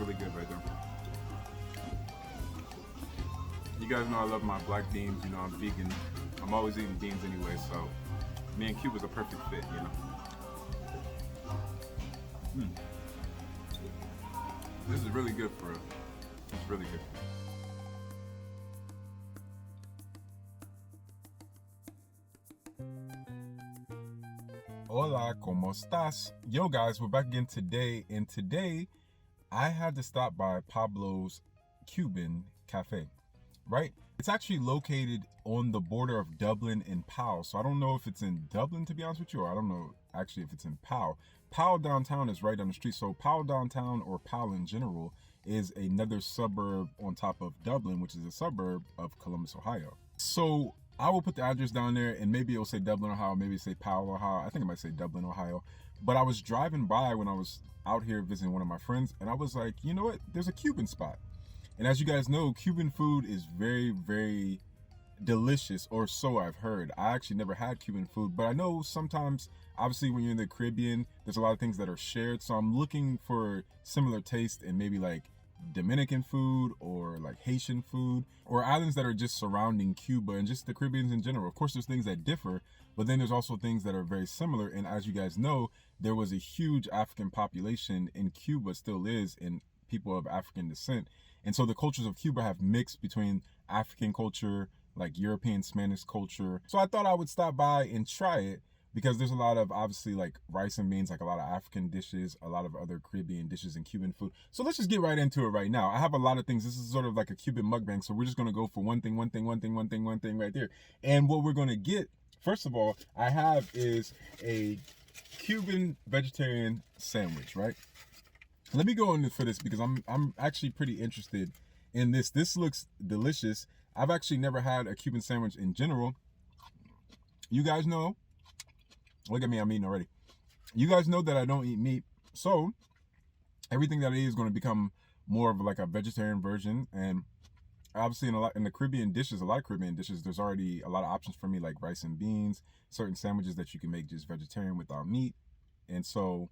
really good right there. You guys know I love my black beans. You know I'm vegan. I'm always eating beans anyway, so me and Cuba's a perfect fit, you know. This is really good for us. It's really good. Hola, ¿cómo estás? Yo guys, we're back again today, and today I had to stop by Pablo's Cuban Cafe, right? It's actually located on the border of Dublin and Powell, so I don't know if it's in Dublin, to be honest with you, or I don't know actually if it's in Powell. Powell downtown is right down the street, so Powell downtown, or Powell in general, is another suburb on top of Dublin, which is a suburb of Columbus, Ohio. So I will put the address down there, and maybe it'll say Dublin, Ohio, maybe say Powell, Ohio. I think it might say Dublin, Ohio. But I was driving by when I was out here visiting one of my friends, and I was like, you know what? There's a Cuban spot. And as you guys know, Cuban food is very, very delicious, or so I've heard. I actually never had Cuban food, but I know sometimes, obviously when you're in the Caribbean, there's a lot of things that are shared. So I'm looking for similar taste in maybe like Dominican food or like Haitian food, or islands that are just surrounding Cuba and just the Caribbeans in general. Of course, there's things that differ, but then there's also things that are very similar. And as you guys know, there was a huge African population in Cuba, still is, in people of African descent. And so the cultures of Cuba have mixed between African culture, like European Spanish culture. So I thought I would stop by and try it, because there's a lot of, obviously, like rice and beans, like a lot of African dishes, a lot of other Caribbean dishes, and Cuban food. So let's just get right into it right now. I have a lot of things. This is sort of like a Cuban mukbang, so we're just gonna go for one thing right there. And what we're gonna get, first of all, I have is a Cuban vegetarian sandwich, right? Let me go in for this because I'm actually pretty interested in this. This looks delicious. I've actually never had a Cuban sandwich in general. You guys know, look at me, I'm eating already. You guys know that I don't eat meat, so everything that I eat is going to become more of like a vegetarian version. And obviously in the Caribbean dishes, a lot of Caribbean dishes, there's already a lot of options for me, like rice and beans, certain sandwiches that you can make just vegetarian without meat. And so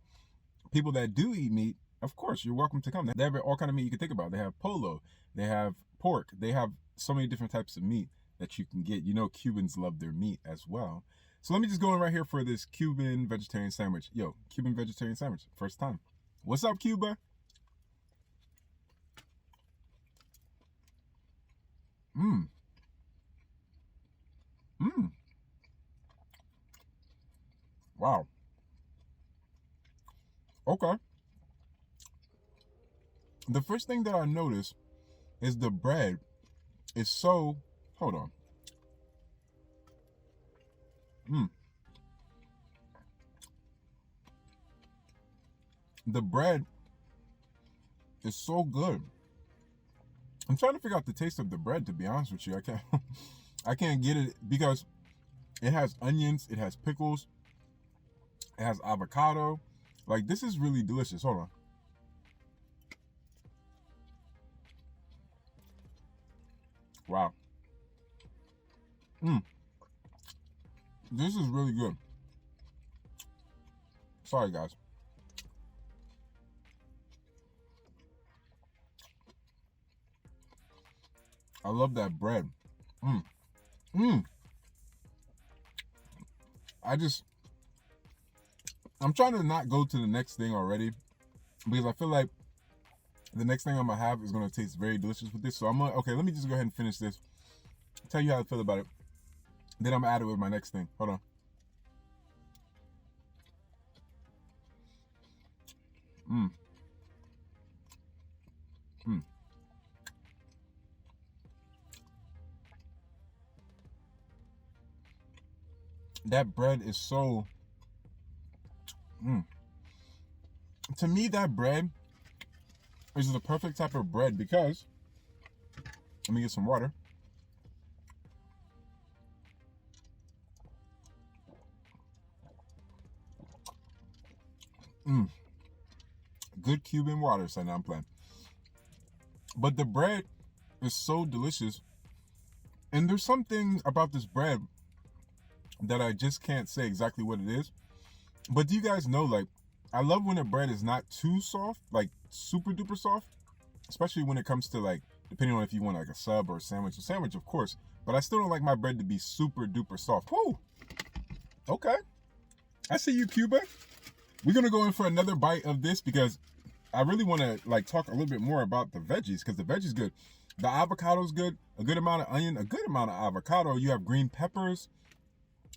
people that do eat meat, of course, you're welcome to come. They have all kind of meat you can think about. They have polo, they have pork, they have so many different types of meat that you can get. You know, Cubans love their meat as well. So let me just go in right here for this Cuban vegetarian sandwich. Yo, Cuban vegetarian sandwich, first time. What's up, Cuba? Mmm. Mmm. Wow. Okay. The first thing that I noticed is the bread is so, hold on. The bread is so good. I'm trying to figure out the taste of the bread, to be honest with you. I can't I can't get it because it has onions, it has pickles, it has avocado. Like, this is really delicious. Hold on. Wow. This is really good. Sorry, guys. I love that bread. Mmm. Mmm. I'm trying to not go to the next thing already, because I feel like the next thing I'm gonna have is gonna taste very delicious with this. So okay, let me just go ahead and finish this. Tell you how I feel about it. Then I'm gonna add it with my next thing. Hold on. Mmm. Mmm. That bread is so, to me, that bread is the perfect type of bread because, let me get some water. Good Cuban water, son. I'm playing. But the bread is so delicious. And there's something about this bread that I just can't say exactly what it is. But do you guys know, like, I love when a bread is not too soft, like super duper soft. especially when it comes to like, depending on if you want like a sub or a sandwich, of course, but I still don't like my bread to be super duper soft. Whoa, okay, I see you, Cuba. We're gonna go in for another bite of this because I really want to like talk a little bit more about the veggies, because the veggies good. The avocado's good, a good amount of onion, a good amount of avocado. You have green peppers,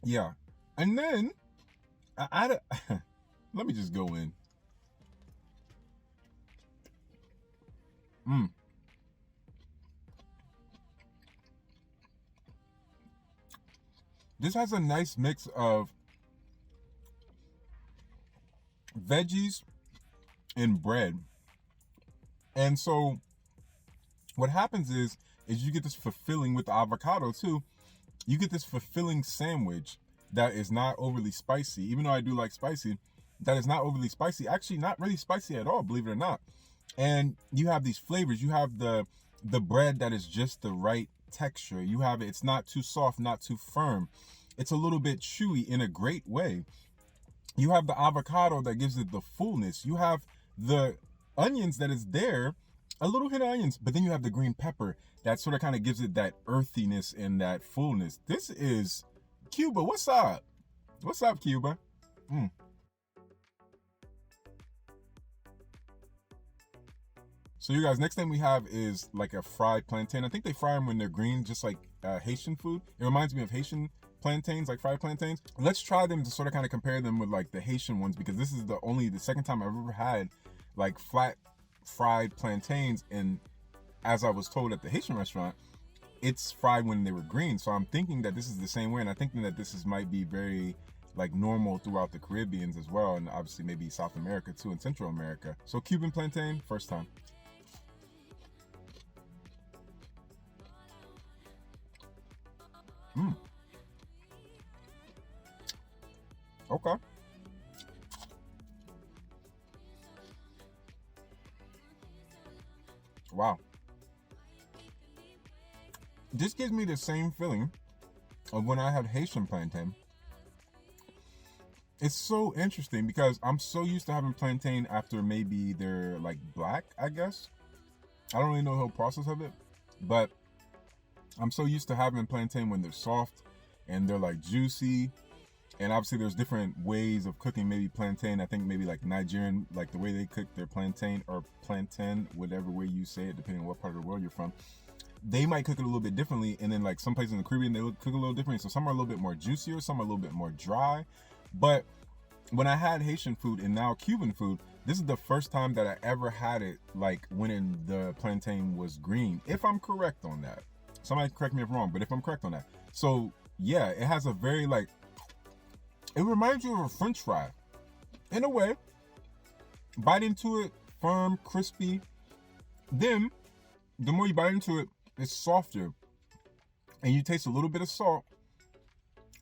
yeah, and then let me just go in. This has a nice mix of veggies and bread. And so what happens is you get this fulfilling with the avocado too. You get this fulfilling sandwich that is not overly spicy. Even though I do like spicy, that is not overly spicy. Actually, not really spicy at all, believe it or not. And you have these flavors. You have the bread that is just the right texture. You have it's not too soft, not too firm. It's a little bit chewy in a great way. You have the avocado that gives it the fullness. You have the onions that is there, a little hint of onions, but then you have the green pepper that sort of kind of gives it that earthiness and that fullness. This is Cuba. What's up? What's up, Cuba? So you guys, next thing we have is like a fried plantain. I think they fry them when they're green, just like Haitian food. It reminds me of Haitian plantains, like fried plantains. Let's try them to sort of kind of compare them with like the Haitian ones, because this is the second time I've ever had like flat fried plantains, and as I was told at the Haitian restaurant, it's fried when they were green. So I'm thinking that this is the same way, and I'm thinking that this might be very like normal throughout the Caribbeans as well, and obviously maybe South America too, and Central America. So Cuban plantain, first time. Okay. Wow. This gives me the same feeling of when I had Haitian plantain. It's so interesting because I'm so used to having plantain after maybe they're like black, I guess. I don't really know the whole process of it, but I'm so used to having plantain when they're soft and they're like juicy. And obviously there's different ways of cooking maybe plantain. I think maybe like Nigerian, like the way they cook their plantain, or plantain, whatever way you say it, depending on what part of the world you're from. They might cook it a little bit differently. And then like some places in the Caribbean, they cook a little differently. So some are a little bit more juicier, some are a little bit more dry. But when I had Haitian food and now Cuban food, this is the first time that I ever had it like when the plantain was green. If I'm correct on that. Somebody correct me if I'm wrong, but if I'm correct on that. So yeah, it has a very like, it reminds you of a French fry in a way. Bite into it, firm, crispy. Then the more you bite into it, it's softer, and you taste a little bit of salt.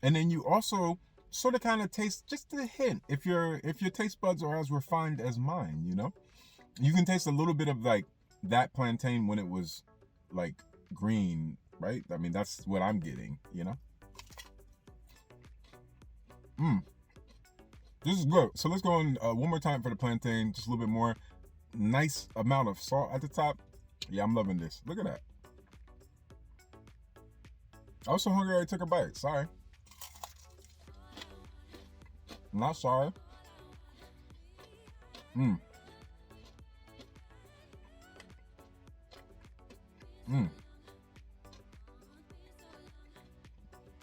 And then you also sort of kind of taste just a hint. If your taste buds are as refined as mine, you know, you can taste a little bit of like that plantain when it was like green, right? I mean, that's what I'm getting, you know. This is good. So let's go on one more time for the plantain, just a little bit more. Nice amount of salt at the top. Yeah, I'm loving this. Look at that. I was so hungry I took a bite. Sorry. Not sorry.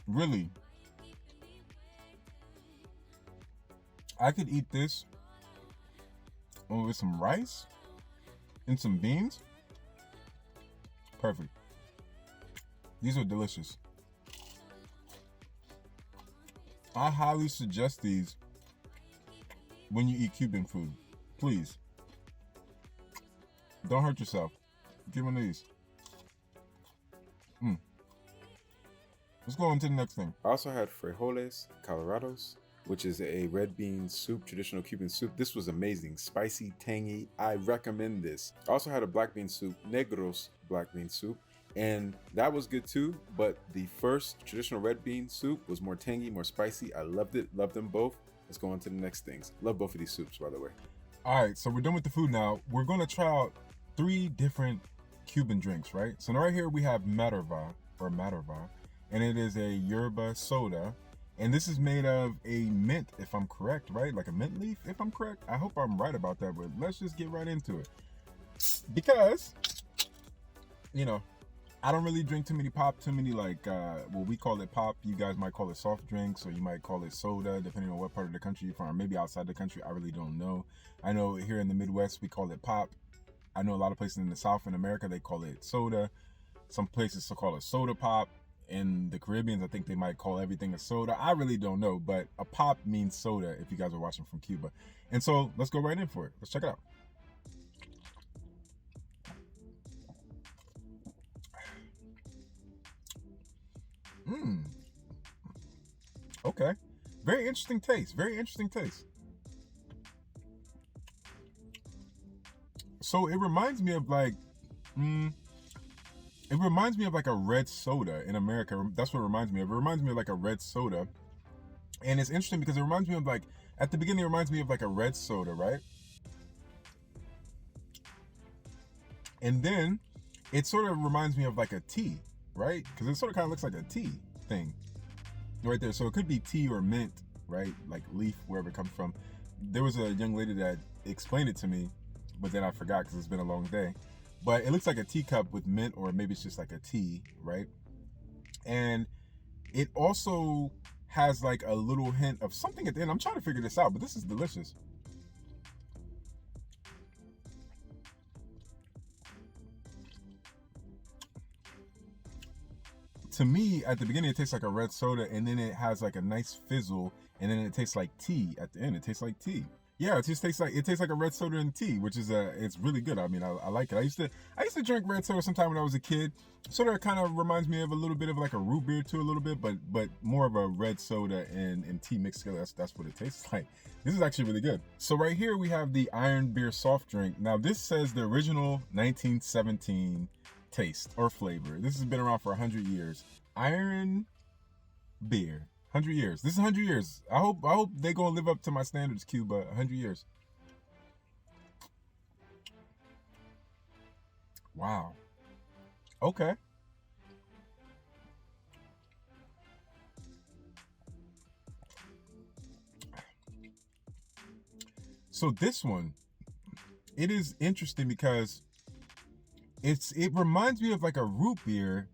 Really. I could eat this with some rice and some beans. Perfect. These are delicious. I highly suggest these when you eat Cuban food. Please. Don't hurt yourself. Get one of these. Let's go on to the next thing. I also had frijoles colorados, which is a red bean soup, traditional Cuban soup. This was amazing, spicy, tangy. I recommend this. I also had a black bean soup, negros black bean soup, and that was good too. But the first traditional red bean soup was more tangy, more spicy. I loved it, loved them both. Let's go on to the next things. Love both of these soups, by the way. All right, so we're done with the food now. We're gonna try out three different Cuban drinks, right? So right here we have Materva, and it is a yerba soda. And this is made of a mint, if I'm correct, right? Like a mint leaf, if I'm correct. I hope I'm right about that, but let's just get right into it. Because, you know, I don't really drink too many pop, too many like, well, we call it pop. You guys might call it soft drinks, or you might call it soda, depending on what part of the country you're from. Maybe outside the country, I really don't know. I know here in the Midwest, we call it pop. I know a lot of places in the South in America, they call it soda. Some places call it soda pop. In the Caribbeans, I think they might call everything a soda. I really don't know, but a pop means soda if you guys are watching from Cuba. And so let's go right in for it. Let's check it out. Okay. Very interesting taste. Very interesting taste. So it reminds me of like, it reminds me of like a red soda in America. That's what it reminds me of. It reminds me of like a red soda. And it's interesting because it reminds me of like, at the beginning, it reminds me of like a red soda, right? And then it sort of reminds me of like a tea, right? Because it sort of kind of looks like a tea thing right there. So it could be tea or mint, right? Like leaf, wherever it comes from. There was a young lady that explained it to me, but then I forgot because it's been a long day. But it looks like a teacup with mint, or maybe it's just like a tea, right? And it also has like a little hint of something at the end. I'm trying to figure this out, but this is delicious. To me, at the beginning, it tastes like a red soda, and then it has like a nice fizzle, and then it tastes like tea at the end. It tastes like tea. Yeah, it tastes like a red soda and tea, which is it's really good. I mean, I like it. I used to drink red soda sometime when I was a kid. Sort of kind of reminds me of a little bit of like a root beer too, a little bit, but more of a red soda and tea mixed together. That's what it tastes like. This is actually really good. So right here we have the Iron Beer soft drink. Now this says the original 1917 taste or flavor. This has been around for 100 years. Iron Beer. 100 years. This is 100 years. I hope they gonna live up to my standards, Cuba. 100 years. Wow. Okay. So this one, it is interesting because it reminds me of like a root beer,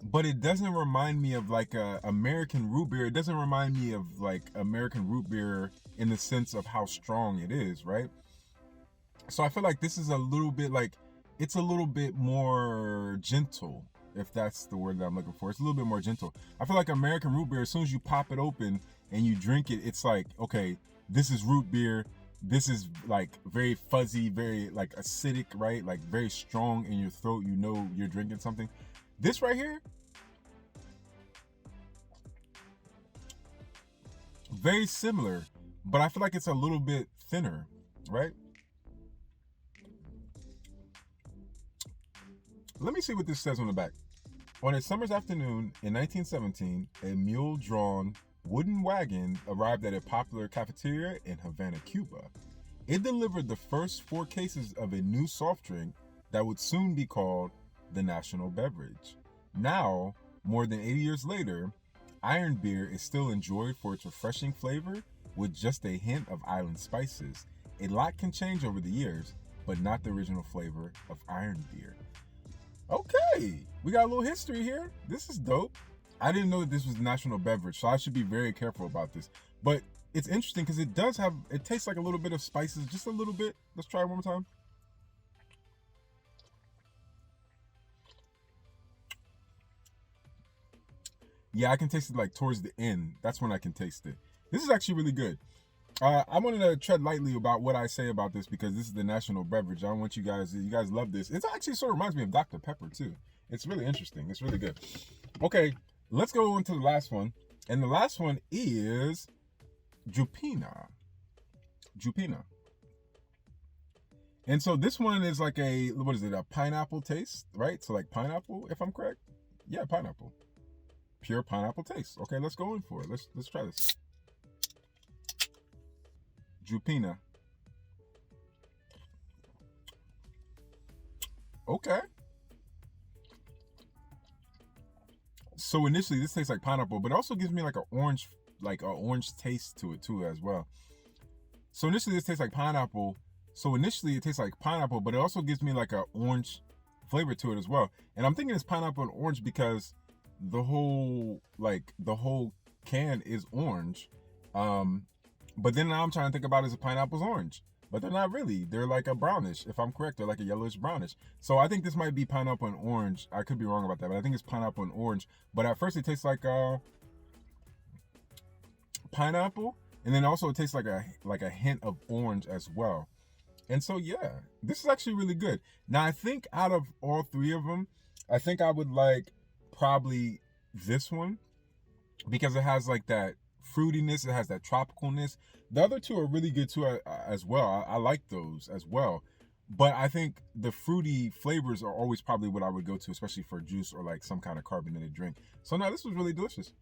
but it doesn't remind me of like a American root beer. It doesn't remind me of like American root beer in the sense of how strong it is, right? So I feel like this is a little bit like, it's a little bit more gentle, if that's the word that I'm looking for. It's a little bit more gentle. I feel like American root beer, as soon as you pop it open and you drink it, it's like, okay, this is root beer. This is like very fuzzy, very like acidic, right? Like very strong in your throat. You know you're drinking something. This right here, very similar, but I feel like it's a little bit thinner, right? Let me see what this says on the back. On a summer's afternoon in 1917, a mule-drawn wooden wagon arrived at a popular cafeteria in Havana, Cuba. It delivered the first 4 cases of a new soft drink that would soon be called the national beverage. Now, more than 80 years later, Iron Beer is still enjoyed for its refreshing flavor with just a hint of island spices. A lot can change over the years, but not the original flavor of Iron Beer. Okay, we got a little history here. This is dope. I didn't know that this was the national beverage, so I should be very careful about this. But it's interesting because it tastes like a little bit of spices, just a little bit. Let's try it one more time. Yeah, I can taste it like towards the end. That's when I can taste it. This is actually really good. I wanted to tread lightly about what I say about this because this is the national beverage. I don't want you guys love this. It actually sort of reminds me of Dr. Pepper too. It's really interesting. It's really good. Okay, let's go on to the last one. And the last one is Jupina. Jupina. And so this one is like what is it, a pineapple taste, right? So like pineapple, if I'm correct. Yeah, pineapple. Pure pineapple taste. Okay, let's go in for it. Let's try this. Jupina. Okay. So initially this tastes like pineapple, but it also gives me like a orange taste to it too as well. So initially this tastes like pineapple. So initially it tastes like pineapple, but it also gives me like a orange flavor to it as well. And I'm thinking it's pineapple and orange because the whole can is orange. Um, but then now I'm trying to think about, is it pineapple's orange? But they're not really. They're like a brownish, if I'm correct. They're like a yellowish brownish. So I think this might be pineapple and orange. I could be wrong about that, but I think it's pineapple and orange. But at first it tastes like pineapple, and then also it tastes like a hint of orange as well. And so yeah, this is actually really good. Now I think out of all three of them, I think I would like probably this one because it has like that fruitiness, it has that tropicalness. The other two are really good too as well. I like those as well. But I think the fruity flavors are always probably what I would go to, especially for juice or like some kind of carbonated drink. So now this was really delicious.